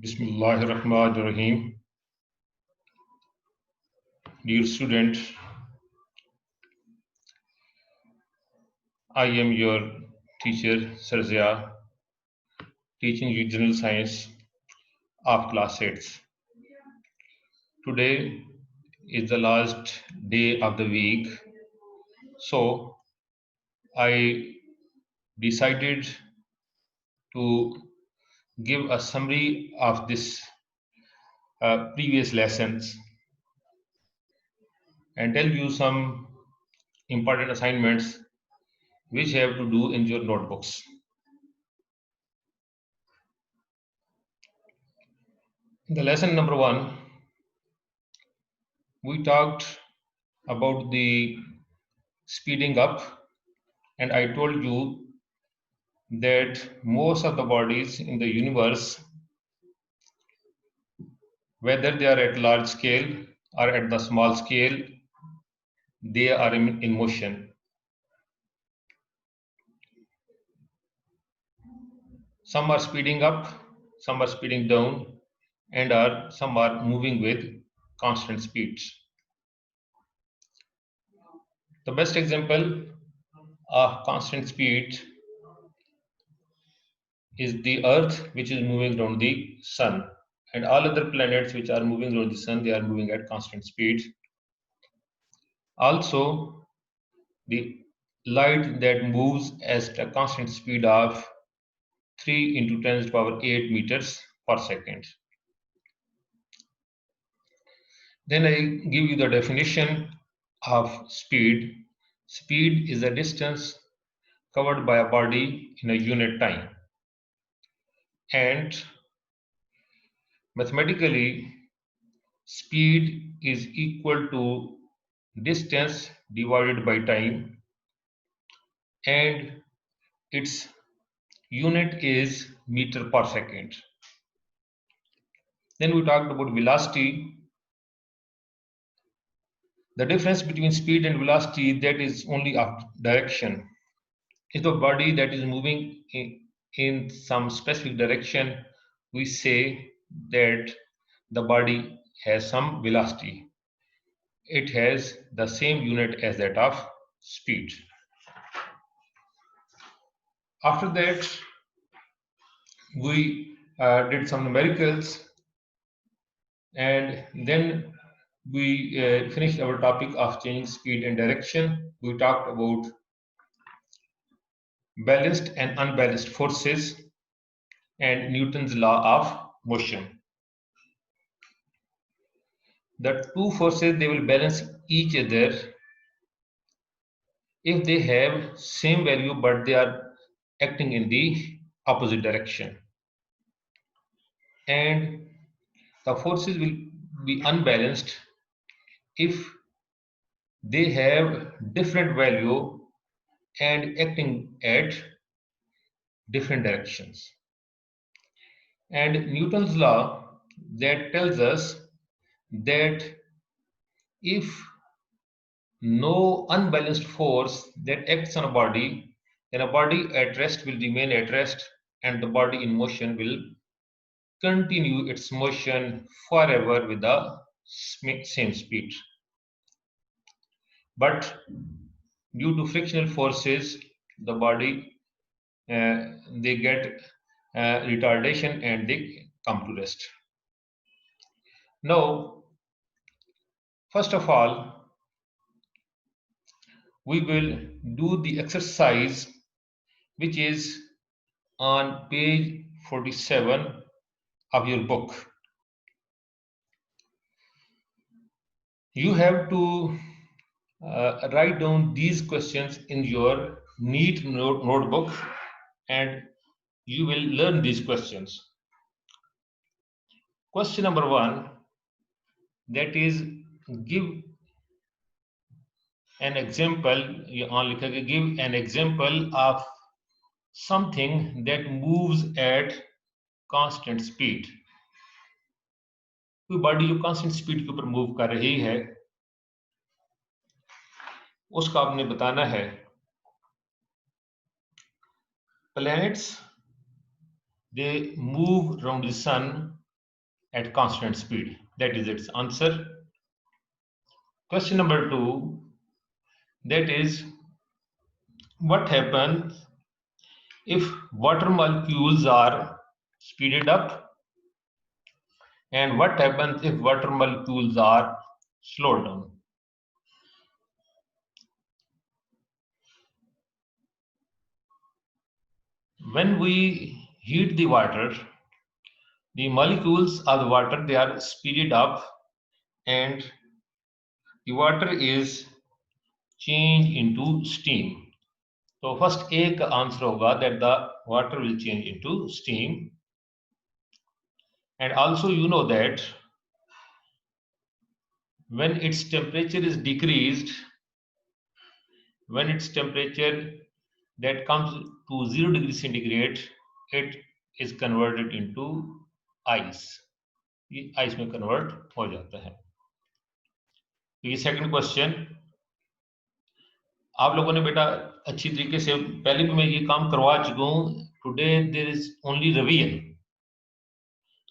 Bismillahirrahmanirrahim. Dear student, I am your teacher Sarzia, teaching you general science of class 8. Today is the last day of the week, so I decided to give a summary of this previous lessons and tell you some important assignments which you have to do in your notebooks. In the lesson number 1, we talked about the speeding up, and I told you that most of the bodies in the universe, whether they are at large scale or at the small scale, they are in motion. Some are speeding up, some are speeding down, and some are moving with constant speeds. The best example of constant speed is the Earth, which is moving around the Sun, and all other planets which are moving around the Sun, they are moving at constant speed. Also, the light that moves at a constant speed of 3 into 10 to the power 8 meters per second. Then I give you the definition of speed. Speed is the distance covered by a body in a unit time. And mathematically, speed is equal to distance divided by time, and its unit is meter per second. Then we talked about velocity. The difference between speed and velocity, that is only of direction. If the body that is moving in some specific direction, we say that the body has some velocity. It has the same unit as that of speed. After that, we did some numericals, and then we finished our topic of changing speed and direction. We talked about balanced and unbalanced forces and Newton's law of motion. The two forces, they will balance each other if they have same value but they are acting in the opposite direction. And the forces will be unbalanced if they have different value and acting at different directions. And Newton's law that tells us that if no unbalanced force that acts on a body, then a body at rest will remain at rest and the body in motion will continue its motion forever with the same speed. But due to frictional forces, the body they get retardation and they come to rest. Now, first of all, we will do the exercise which is on page 47 of your book. You have to write down these questions in your neat notebook and you will learn these questions. Question number 1, that is, give an example, give an example of something that moves at constant speed. कोई body जो constant speed के ऊपर move कर रही है उसका आपने बताना है. Planets, they move around the sun at constant speed. That is its answer. Question number 2, that is, what happens if water molecules are speeded up, and what happens if water molecules are slowed down? When we heat the water, the molecules of the water, they are speeded up, and the water is changed into steam. So first A का answer होगा that the water will change into steam. And also you know that when its temperature is decreased, when its temperature that comes to 0 degree centigrade, it is converted into ice. ये ice में convert हो जाता है. तो ये second question आप लोगों ने बेटा अच्छी तरीके से पहले भी मैं ये काम करवा चुका हूं. Today there is only revision.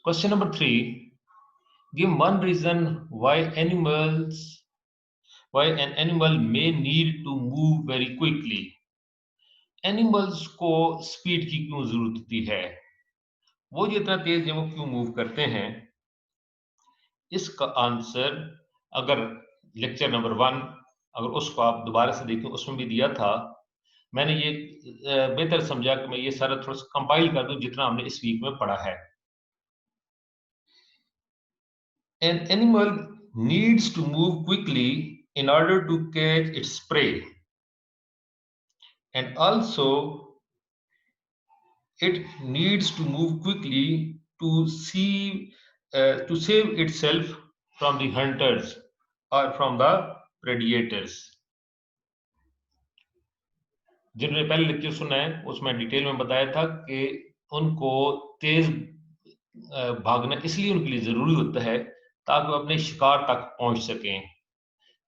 Question number 3, give one reason why an animal may need to move very quickly. Animals को स्पीड की क्यों जरूरत होती है, वो जितना तेज है वो क्यों मूव करते हैं? इसका आंसर अगर लेक्चर नंबर 1 अगर उसको आप दोबारा से देखें, उसमें भी दिया था. मैंने ये बेहतर समझा कि मैं ये सारा थोड़ा सा कंपाइल कर दूं जितना हमने इस वीक में पढ़ा है. An animal needs to move quickly in order to catch its prey, and also it needs to move quickly to save itself from the hunters or from the predators. जिन्होंने पहले लेक्चर सुना है उसमें detail में बताया था कि उनको तेज भागना इसलिए उनके लिए जरूरी होता है ताकि वो अपने शिकार तक पहुंच सकें.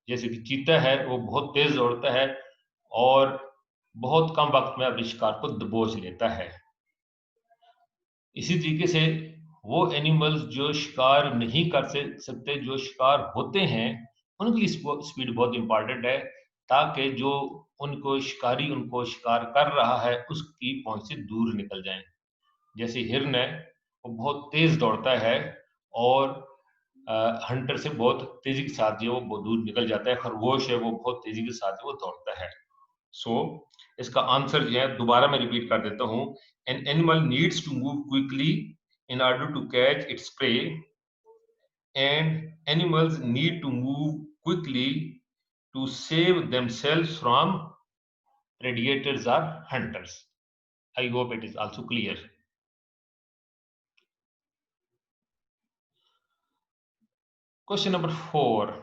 जैसे कि चीता है वो बहुत तेज दौड़ता है और बहुत कम वक्त में अपने शिकार को दबोच लेता है. इसी तरीके से वो एनिमल्स जो शिकार नहीं कर सकते, जो शिकार होते हैं, उनके लिए स्पीड बहुत इंपॉर्टेंट है ताकि जो उनको शिकार कर रहा है उसकी पहुंच से दूर निकल जाएं. जैसे हिरन है वो बहुत तेज दौड़ता है और हंटर से बहुत तेजी के साथ जो वो दूर निकल जाता है. खरगोश है वो बहुत तेजी के साथ वो दौड़ता है. सो इसका आंसर जो है दोबारा मैं रिपीट कर देता हूं. An animal needs to move quickly in order to catch its prey, and animals need to move quickly to save themselves from predators or hunters. I hope it is also clear. Question number 4,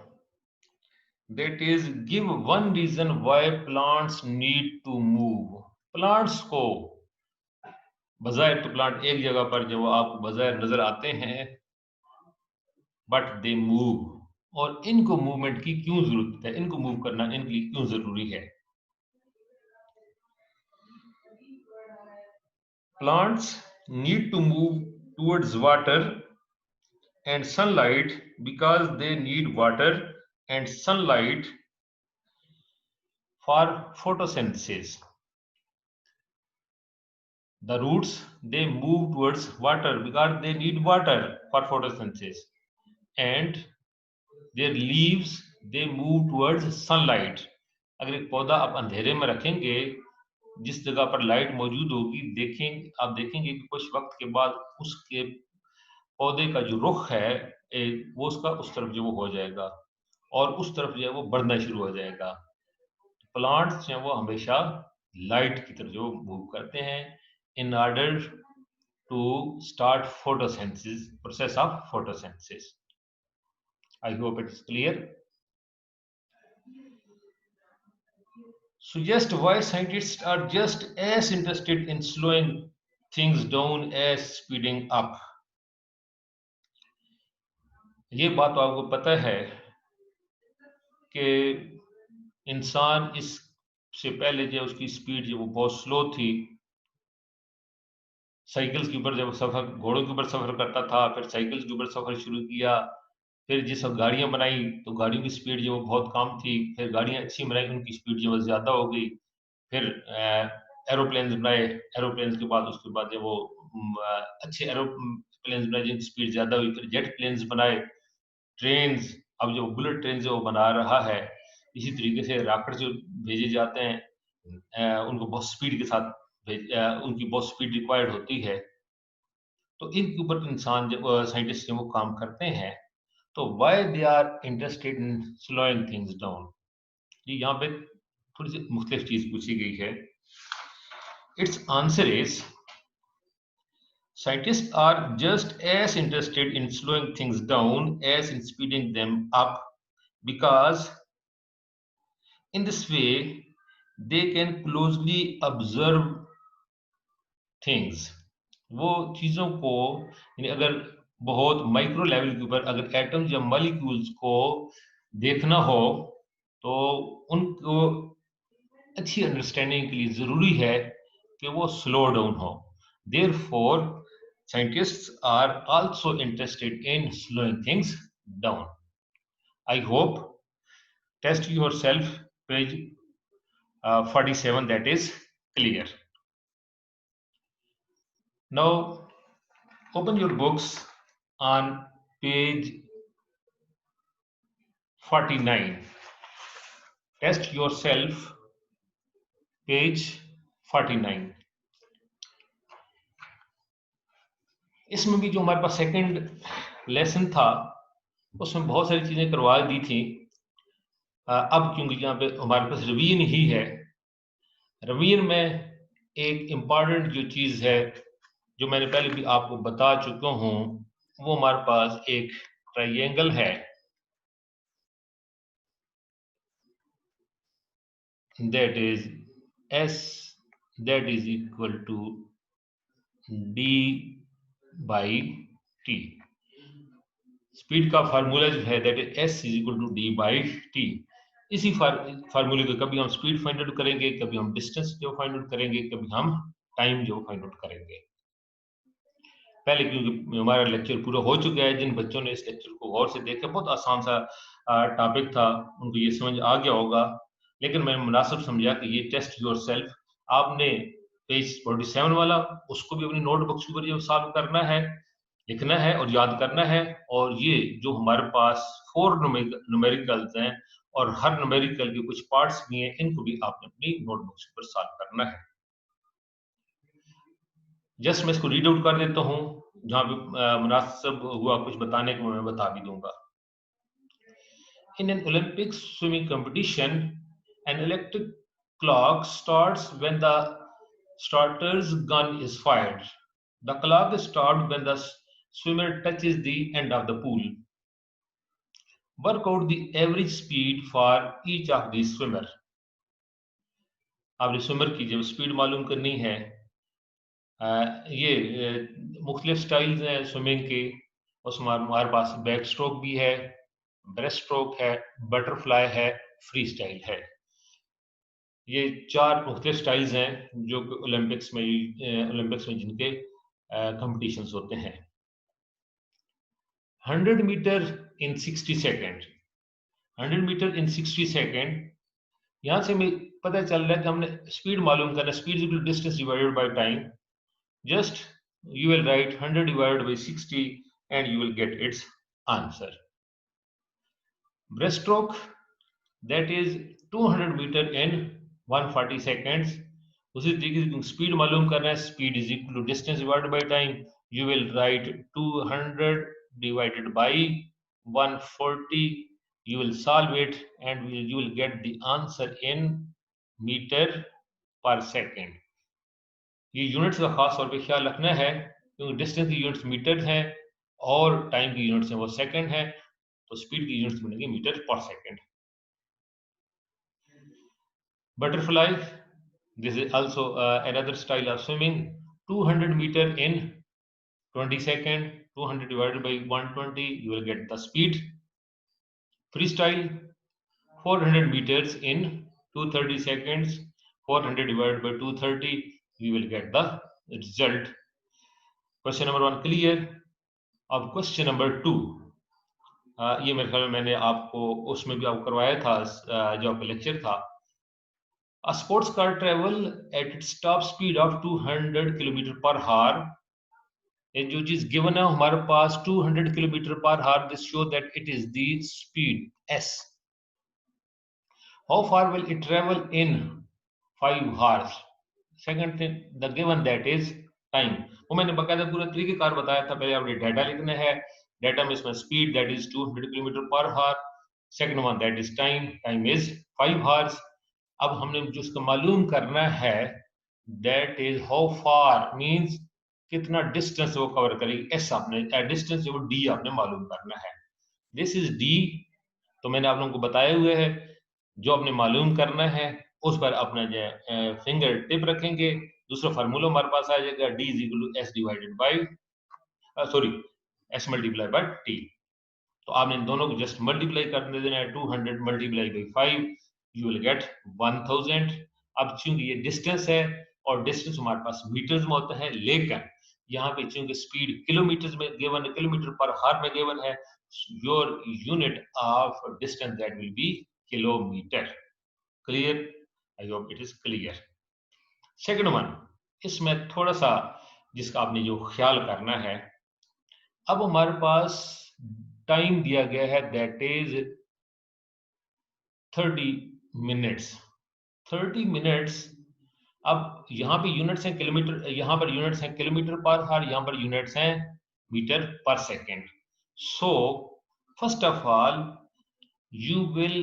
that is, give one reason why plants need to move. Plants को बजाय तो plant एक जगह पर जब आपको बजाय नजर आते हैं, बट दे मूव, और इनको मूवमेंट की क्यों जरूरत है, इनको मूव करना इनके लिए क्यों जरूरी है? Plants need to move towards water and sunlight because they need water and sunlight for photosynthesis. The roots, they move towards water because they need water for photosynthesis, and their leaves, they move towards sunlight. अगर एक पौधा आप अंधेरे में रखेंगे, जिस जगह पर लाइट मौजूद होगी, आप देखेंगे कि कुछ वक्त के बाद उसके पौधे का जो रुख है वो उसका उस तरफ जो वो हो जाएगा और उस तरफ जो है वो बढ़ना शुरू हो जाएगा. प्लांट्स जो है वो हमेशा लाइट की तरफ जो मूव करते हैं in order to start photosynthesis, process of photosynthesis. I hope it is clear. Suggest why scientists are just as interested in slowing things down as speeding up. ये बात तो आपको पता है कि इंसान इससे पहले जो उसकी स्पीड जो वो बहुत स्लो थी, साइकिल्स के ऊपर जब सफर, घोड़ों के ऊपर सफर करता था, फिर साइकिल्स के ऊपर सफर शुरू किया, फिर जिस वक्त गाड़ियां बनाई तो गाड़ियों की स्पीड जो वो बहुत कम थी, फिर गाड़ियां अच्छी बनाई, उनकी स्पीड जो वो ज्यादा हो गई, फिर एरोप्लेन्स बनाए, एरोप्लेन्स के बाद उसके बाद जब वो अच्छे एरोप्लेन्स बनाए जिनकी स्पीड ज्यादा हुई, फिर जेट प्लेन्स बनाए, ट्रेन्स, अब जो बुलेट ट्रेन जो बना रहा है, इसी तरीके से रॉकेट जो भेजे जाते हैं, उनको बहुत स्पीड के साथ उनकी बहुत स्पीड रिक्वायर्ड होती है, तो इनके ऊपर इंसान जब साइंटिस्ट जब वो काम करते हैं, तो why they are interested in slowing things down. ये यहाँ पे थोड़ी सी मुख्तलिफ चीज पूछी गई है। It's answer is scientists are just as interested in slowing things down as in speeding them up, because in this way they can closely observe things। वो चीजों को, यानी अगर बहुत माइक्रो लेवल के ऊपर अगर एटम्स या मॉलिक्यूल्स को देखना हो, तो उनको अच्छी अंडरस्टैंडिंग के लिए जरूरी है कि वो स्लो डाउन हो। Therefore, scientists are also interested in slowing things down। I hope test yourself page 47, that is clear। Now open your books on page 49। Test yourself page 49। इसमें भी जो हमारे पास सेकंड लेसन था उसमें बहुत सारी चीजें करवा दी थी। अब क्योंकि यहाँ पे हमारे पास रिवीजन ही है, रिवीजन में एक इम्पॉर्टेंट जो चीज है जो मैंने पहले भी आपको बता चुका हूं, वो हमारे पास एक ट्राइंगल है, that is S, that is equal to d by t। Speed का फार्मूला जो है that is S is equal to d by t। इसी फार्मूले को कभी हम स्पीड फाइंड आउट करेंगे, कभी हम डिस्टेंस जो फाइंड आउट करेंगे, कभी हम टाइम जो फाइंड आउट करेंगे। पहले क्योंकि हमारा लेक्चर पूरा हो चुका है, जिन बच्चों ने इस लेक्चर को गौर से देखा, बहुत आसान सा टॉपिक था, उनको ये समझ आ गया होगा, लेकिन मैंने मुनासिब समझा कि ये टेस्ट योरसेल्फ आपने पेज 47 वाला उसको भी अपनी नोटबुक्स के ऊपर सॉल्व करना है, लिखना है और याद करना है। और ये जो हमारे पास 4 न्यूमेरिकल्स हैं और हर न्यूमेरिकल के कुछ पार्ट्स भी हैं, इनको भी आपने अपनी नोटबुक्स के ऊपर सॉल्व करना है। जस्ट मैं इसको रीड आउट कर देता हूँ, जहां पे मुनासिब हुआ कुछ बताने को मैं बता भी दूंगा। In an Olympic swimming competition, an electric clock starts when the starter's gun is fired। The clock is stopped when the swimmer touches the end of the pool। Work out the average speed for each of the swimmer। आपने swimmer की जब speed मालूम करनी है, ये मुख्तलिफ styles हैं swimming के। उसमें हमारे पास बैक स्ट्रोक भी है, ब्रेस्ट स्ट्रोक है, बटरफ्लाई है, फ्री स्टाइल है। ये 4 मुख्तलिफ स्टाइल्स हैं जो ओलंपिक्स में जिनके कंपटीशंस होते हैं। 100 मीटर इन 60 सेकेंड, 100 मीटर इन 60 सेकेंड, यहाँ से हमें पता चल रहा है कि हमने स्पीड मालूम करना है। Speed equal distance divided by time. Just you will write 100 divided by 60 and you will get its answer। Breaststroke, that is 200 meter in 140 seconds। उसी तरीके से स्पीड मालूम करना है, speed is equal to distance divided by time. You will write 200 divided by 140, you will solve it and you will get the answer in meter per second। ये units का खास तौर पे ख्याल रखना है क्योंकि डिस्टेंस की यूनिट्स मीटर हैं और टाइम की यूनिट्स हैं वो सेकंड है, तो स्पीड की यूनिट्स बनेंगे मीटर पर second. Butterfly, this is also another style of swimming. 200 metre in 20 second, 200 divided by 120, you will get the speed। Freestyle, 400 meters in 230 seconds, 400 divided by 230, you will get the result। Question number 1 clear. अब question number 2, ये मेरे ख्याल में मैंने आपको उसमें भी आपको करवाया था, जो आपका लेक्चर था। A sports car travel at its top speed of 200 kilometre पर हार। ये जो चीज गिवन है हमारे पास 200 किलोमीटर पर हार, this show that it is the speed s. How far will it travel in 5 hours? Second thing, the given that is time. वो मैंने बकायदा पूरा तरीकेकार बताया था। पहले आपने डाटा लिखना है, डाटा में इसमें स्पीड दैट इज 200 किलोमीटर पर हार, second one that is time is 5 hours. अब हमने जो उसको मालूम करना है that is how far, means कितना डिस्टेंस वो कवर करेगी। एस आपने डिस्टेंस जो डी आपने मालूम करना है। दिस इज डी, तो मैंने आप लोगों को बताए हुए है। जो आपने मालूम करना है उस पर अपना जो फिंगर टिप रखेंगे, दूसरा फार्मूला हमारे पास आ जाएगा D is equal to S divided by sorry S multiply by T. तो आपने इन दोनों को जस्ट मल्टीप्लाई कर देना है, 200 multiply by 5 you will get 1000। अब चूंकि ये डिस्टेंस है और डिस्टेंस हमारे पास मीटर्स में होता है, लेकिन यहाँ पे चूंकि स्पीड किलोमीटर में गिवन है, किलोमीटर पर हार में गिवन है, your unit of distance that will B kilometre. Clear? I hope it is clear. Second one, इसमें थोड़ा सा जिसका आपने जो ख्याल करना है, अब हमारे पास टाइम दिया गया है दैट इज 30 मिनट्स। 30 मिनट्स। अब यहाँ पे यूनिट्स हैं किलोमीटर, यहाँ पर यूनिट्स हैं किलोमीटर पर हार, यहाँ पर यूनिट्स हैं मीटर पर second. So first of all you will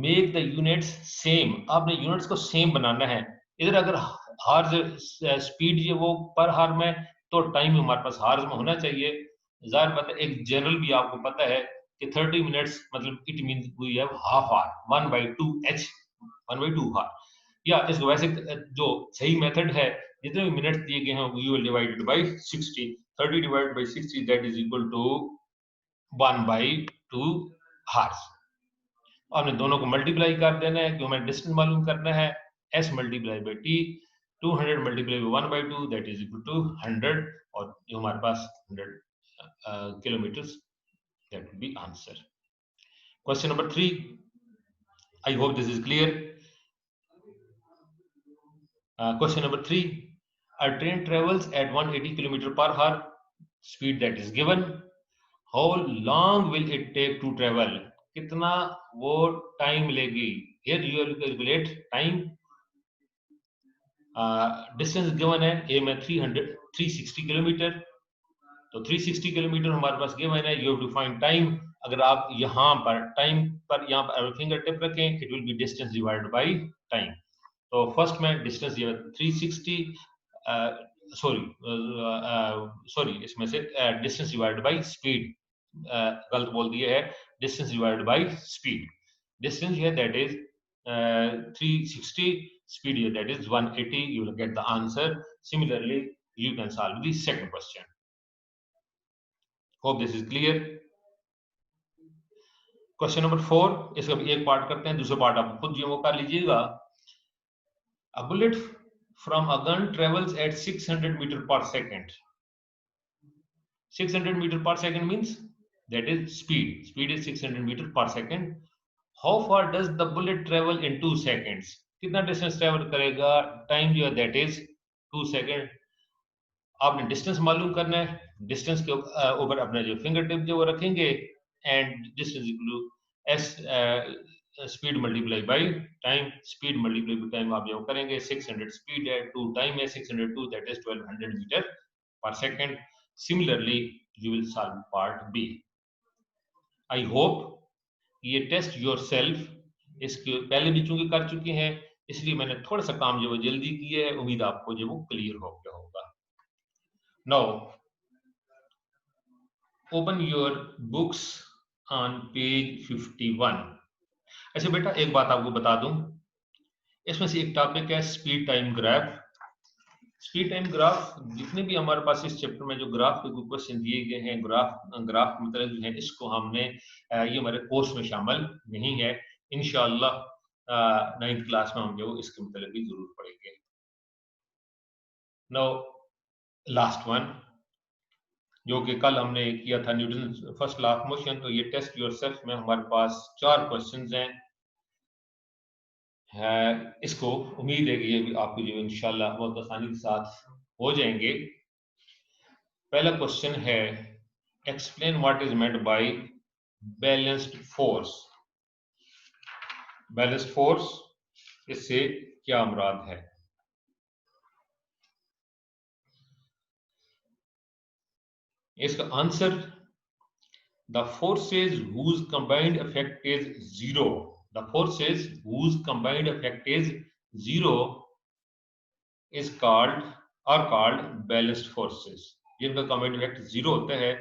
make the units same. आपने यूनिट्स को सेम बनाना है। इधर अगर हार्स स्पीड जो वो पर हार में, तो टाइम हमारे पास हार्स में होना चाहिए। जाहिर बात है, एक जनरल भी आपको पता है कि 30 मिनट्स मतलब it means we have half hour, 1/2 h, 1/2 हार। या इसको वैसे जो सही मेथड है, जितने भी मिनट्स दिए गए हैं we will divided by 60। 30 divided by 60 that is equal to 1/2 hours. आपने दोनों को मल्टीप्लाई कर देना है, क्यों हमें डिस्टेंस मालूम करना है। s multiply by T, 200 multiply by 1/2 that is equal to 100, और जो हमारे पास 100 kilometre, that will be answer. Question number 3, I hope this is clear. Question number 3, a train travels at 180 kilometer per hour, speed that is given. How long will it take to travel? कितना वो time लेगी। Here you will calculate time. Distance given है A में 360 kilometre, तो 360 kilometre हमारे पास given है। You have to find time. अगर आप यहाँ पर टाइम पर यहाँ पर फिंगर टिप रखें, it will be distance divided by time. तो फर्स्ट में डिस्टेंस ये 360, सॉरी इसमें से डिस्टेंस डिवाइडेड बाय स्पीड गलत बोल दिया है, distance divided by speed. Distance है that is 360, speed here that is 180, you will get the answer. Similarly you can solve the second question. Hope this is clear. Question number 4, इसका भी एक part करते हैं, दूसरा पार्ट आप खुद ये कर लीजिएगा। A bullet from a gun travels at 600 meter per second. 600 meter per second means that is speed is 600 meter per second. How far does the bullet travel in 2 seconds? कितना distance travel करेगा, time जो है that is 2 second. आपने distance मालूम करना है, distance के ऊपर अपना जो फिंगर टिप जो वो रखेंगे, and distance equal to S speed multiply by time, speed multiply by time आप जो करेंगे। 600 स्पीड है, 2 टाइम है, 602 दैट इज 1200 मीटर पर second. Similarly you will solve part B. I hope ये टेस्ट योरसेल्फ इसके पहले भी चूंकि कर चुके हैं, इसलिए मैंने थोड़ा सा काम जो वो जल्दी किया है, उम्मीद आपको जो वो क्लियर हो गया होगा। Now open your books on page 51। अच्छा बेटा एक बात आपको बता दूं, इसमें से एक टॉपिक है speed time graph. Speed time graph जितने भी हमारे पास इस चैप्टर में जो ग्राफ के क्वेश्चन दिए गए हैं, ग्राफ मतलब जो है, इसको हमने ये हमारे कोर्स में शामिल नहीं है। इंशाअल्लाह 9th क्लास में हम जो इसके मतलब भी जरूर पढ़ेंगे। नाउ लास्ट वन जो कि कल हमने किया था Newton first law of motion. तो ये टेस्ट योरसेल्फ में हमारे पास 4 क्वेश्चंस हैं। इसको उम्मीद है कि ये भी आपको जो इंशाल्लाह बहुत आसानी के साथ हो जाएंगे। पहला क्वेश्चन है explain what is meant by balanced force. Balanced force इससे क्या मुराद है? इसका answer the forces whose combined effect is zero. The forces whose combined effect is zero is called are called balanced forces. जिनका combined effect zero होता है.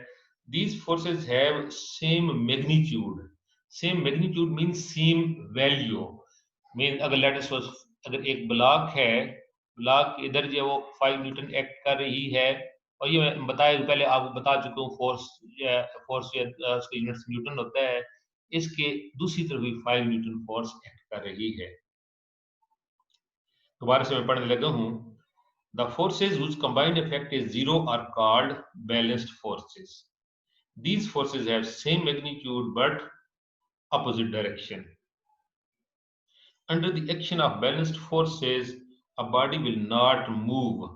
These forces have same magnitude. Same magnitude means same value. Mean अगर let us suppose अगर एक block है, block इधर जो वो 5 न्यूटन एक्ट कर रही है, और ये मैं बताया पहले आपको बता चुका हूँ फोर्स फोर्स उसका यूनिट न्यूटन होता है। इसके दूसरी तरफ भी 5 न्यूटन फोर्स एक्ट कर रही है। दोबारा से मैं पढ़ने लगा हूँ। The forces whose combined effect is zero are called balanced forces. These forces have same magnitude but opposite direction. Under the action of balanced forces, a body will not move.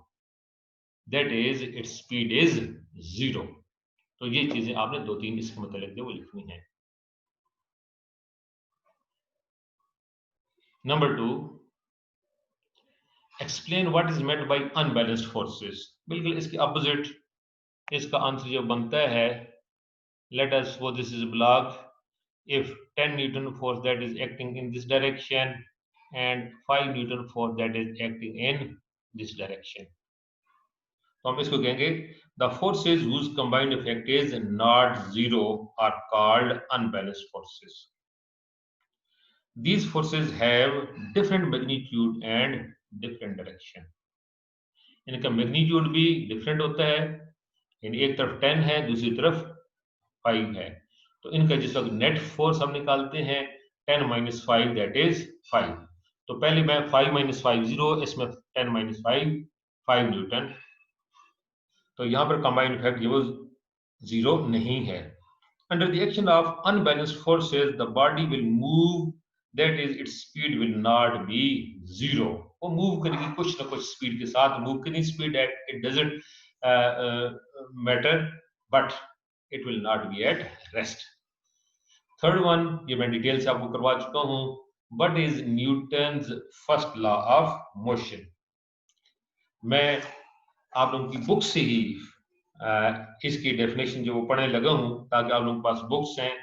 That is, its speed is zero. तो ये चीजें आपने 2-3 इसके मतलब जो वो लिखनी है। Number 2, explain what is meant by unbalanced forces. बिल्कुल इसके अपोजिट इसका आंसर जो बनता है, let us suppose this is a block, if 10 newton force that is acting in this direction and 5 newton force that is acting in this direction, तो हम इसको कहेंगे the forces whose combined effect is not zero are called unbalanced forces. These forces have different magnitude and different direction. इनका magnitude भी different होता है, यानी एक तरफ 10 है, दूसरी तरफ 5 है। तो इनका जिस वक्त नेट फोर्स हम निकालते हैं 10 माइनस 5 दैट इज 5। तो पहले मैं 5 माइनस 5 0, इसमें 10 माइनस 5 5 न्यूटन। तो यहाँ पर कंबाइंड इफेक्ट वो 0 नहीं है। Under the action of unbalanced forces the body will move, that is its speed will not be 0। वो मूव करेगी कुछ ना कुछ स्पीड के साथ, मूव कितनी स्पीड है it doesn't matter, but it will not be at rest. Third one ये मैं डिटेल से आपको करवा चुका हूं। What is Newton's first law of motion. मैं आप लोगों की बुक से ही इसकी डेफिनेशन जो वो पढ़ने लगा हूं, ताकि आप लोगों के पास बुक्स हैं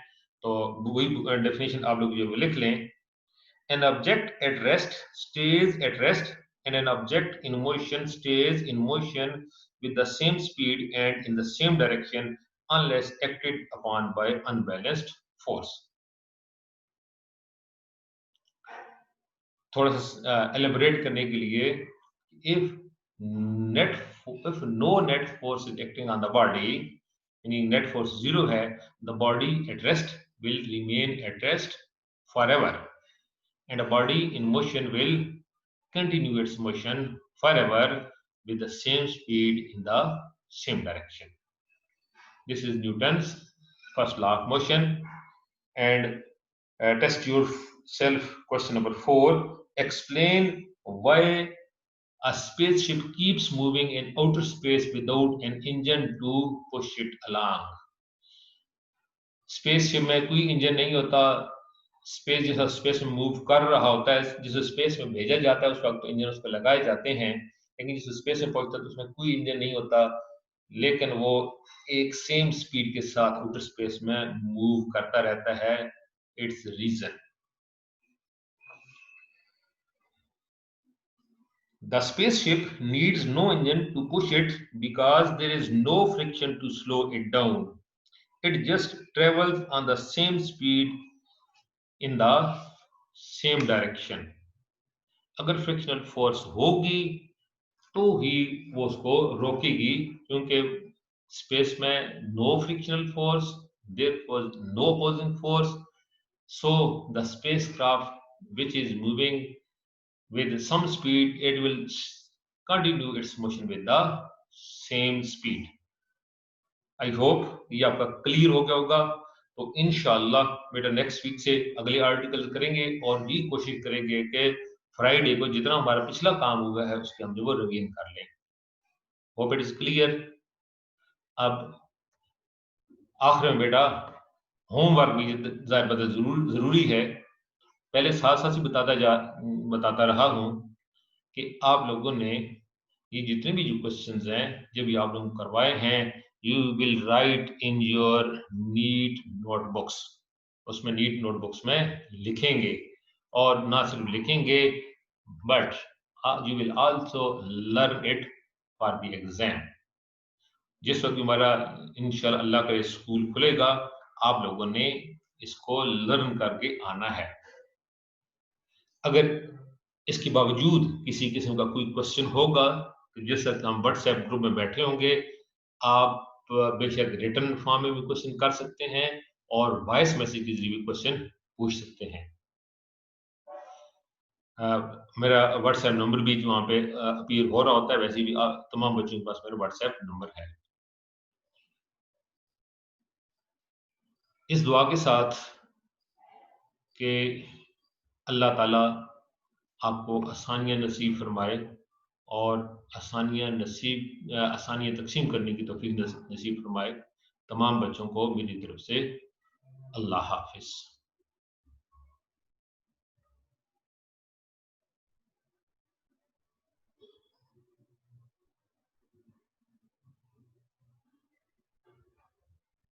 तो वही डेफिनेशन आप लोग जो लिख लें। An object at rest stays at rest and an object in motion stays in motion with the same speed and in the same direction unless acted upon by unbalanced force. थोड़ा सा elaborate करने के लिए, if net if no net force is acting on the body, meaning net force 0 है, the body at rest will remain at rest forever and a body in motion will continue its motion forever with the same speed in the same direction. This is Newton's first law of motion. And test yourself. Question number 4. Explain why a spaceship keeps moving in outer space without an engine to push it along. Spaceship में कोई engine नहीं होता, space जैसा space में move कर रहा होता है, जिस स्पेस में भेजा जाता है उस वक्त तो इंजन उस पर लगाए जाते हैं, लेकिन जिस स्पेस में पहुंचता है तो उसमें कोई इंजन नहीं होता, लेकिन वो एक सेम स्पीड के साथ आउटर स्पेस में मूव करता रहता है। Its reason the spaceship needs no engine to push it because there is no friction to slow it down. It just travels on the same speed in the same direction. अगर frictional force होगी तो ही वो उसको रोकेगी, क्योंकि स्पेस में no frictional force, there was no opposing force, so the spacecraft which is moving with some speed it will continue its motion with the same speed. I hope ये आपका क्लियर हो गया होगा। तो इंशाल्लाह बेटा नेक्स्ट वीक से अगले आर्टिकल करेंगे और भी कोशिश करेंगे कि फ्राइडे को जितना हमारा पिछला काम हुआ है उसके हम जो वो रिवीजन कर लें। Hope it is clear. अब आखिर में बेटा होमवर्क भी जाहिर बात है जरूरी है। पहले साथ साथ ही बताता रहा हूं कि आप लोगों ने ये जितने भी जो क्वेश्चंस हैं जब भी आप लोगों ने करवाए हैं, you will write in your neat notebooks. उसमें नीट नोटबुक्स में लिखेंगे और ना सिर्फ लिखेंगे but you will also learn it for the exam. जिस वक्त हमारा इंशाल्लाह अल्लाह का स्कूल खुलेगा आप लोगों ने इसको लर्न करके आना है। अगर इसके बावजूद किसी किस्म का कोई क्वेश्चन होगा तो जिस वक्त हम व्हाट्सएप ग्रुप में बैठे होंगे आप बेशक रिटर्न फॉर्म में भी क्वेश्चन कर सकते हैं और वॉइस मैसेज के जरिए भी क्वेश्चन पूछ सकते हैं। मेरा व्हाट्सएप नंबर भी वहाँ पे अपीयर हो रहा होता है, वैसे भी तमाम बच्चों के पास मेरा व्हाट्सएप नंबर है। इस दुआ के साथ कि अल्लाह ताला आपको आसानियाँ नसीब फरमाए और आसानियाँ तकसीम करने की तौफीक नसीब फरमाए। तमाम बच्चों को मेरी तरफ से अल्लाह हाफिज़।